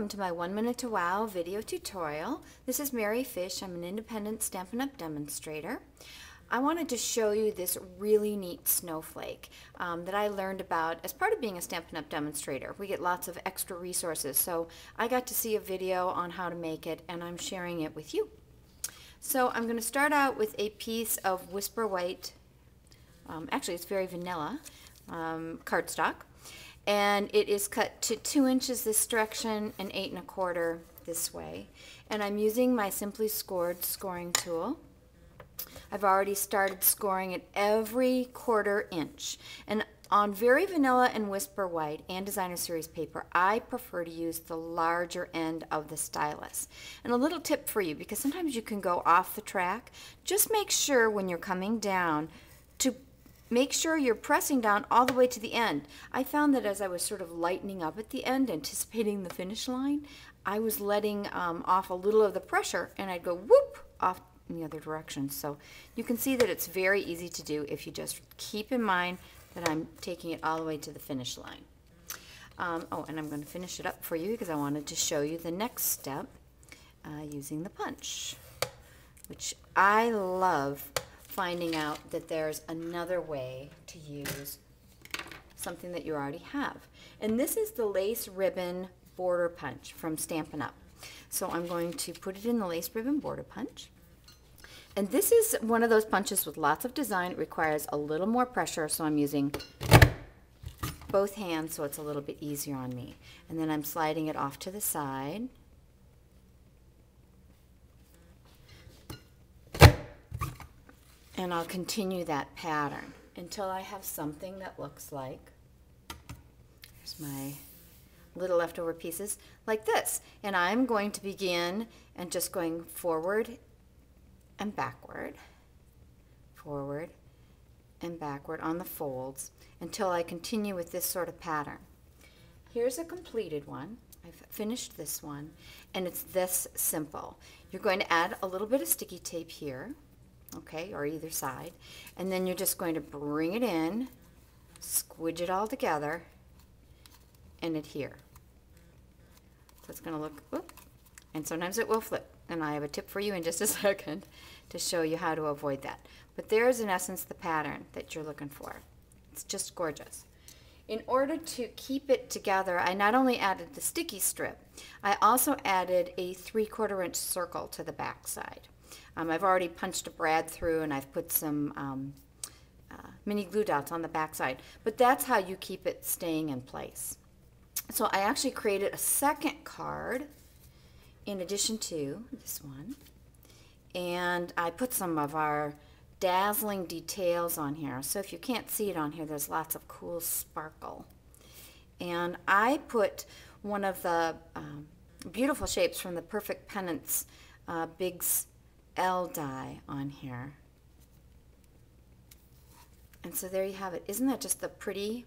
welcome to my 1 Minute to Wow video tutorial. This is Mary Fish. I'm an independent Stampin' Up! Demonstrator. I wanted to show you this really neat snowflake that I learned about as part of being a Stampin' Up! Demonstrator. We get lots of extra resources, so I got to see a video on how to make it and I'm sharing it with you. So I'm going to start out with a piece of Whisper White, actually it's very vanilla, cardstock. And it is cut to 2 inches this direction and 8 1/4 this way. And I'm using my Simply Scored scoring tool. I've already started scoring at every 1/4 inch. And on very vanilla and Whisper White and Designer Series paper, I prefer to use the larger end of the stylus. And a little tip for you, because sometimes you can go off the track, just make sure when you're coming down to make sure you're pressing down all the way to the end. I found that as I was sort of lightening up at the end, anticipating the finish line, I was letting off a little of the pressure and I'd go whoop off in the other direction. So you can see that it's very easy to do if you just keep in mind that I'm taking it all the way to the finish line. Oh, and I'm going to finish it up for you because I wanted to show you the next step using the punch, which I love finding out that there's another way to use something that you already have. And this is the lace ribbon border punch from Stampin' Up! So I'm going to put it in the lace ribbon border punch. And this is one of those punches with lots of design. It requires a little more pressure, so I'm using both hands so it's a little bit easier on me. And then I'm sliding it off to the side. And I'll continue that pattern until I have something that looks like, here's my little leftover pieces, like this. And I'm going to begin and just going forward and backward on the folds until I continue with this sort of pattern. Here's a completed one. I've finished this one, and it's this simple. You're going to add a little bit of sticky tape here, okay, or either side, and then you're just going to bring it in, squidge it all together, and adhere. So it's going to look, whoop, and sometimes it will flip, and I have a tip for you in just a second to show you how to avoid that. But there's in essence the pattern that you're looking for. It's just gorgeous. In order to keep it together, I not only added the sticky strip, I also added a 3/4 inch circle to the back side. I've already punched a brad through and I've put some mini glue dots on the back side, but that's how you keep it staying in place. So I actually created a second card in addition to this one, and I put some of our dazzling details on here. So if you can't see it on here, there's lots of cool sparkle. And I put one of the beautiful shapes from the Perfect Pennants Big's L die on here. And so there you have it. Isn't that just a pretty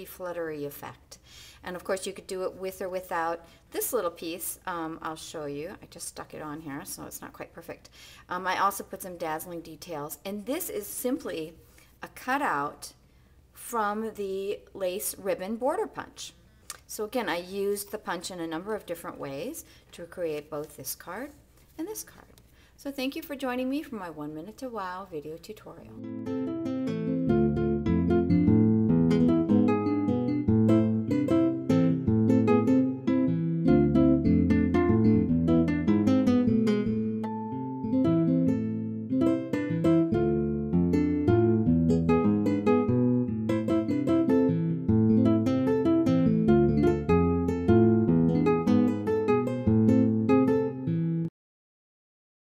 fluttery effect? And of course you could do it with or without this little piece. I'll show you. I just stuck it on here so it's not quite perfect. I also put some dazzling details, and this is simply a cutout from the lace ribbon border punch. So again, I used the punch in a number of different ways to create both this card and this card. So thank you for joining me for my 1 Minute to Wow video tutorial.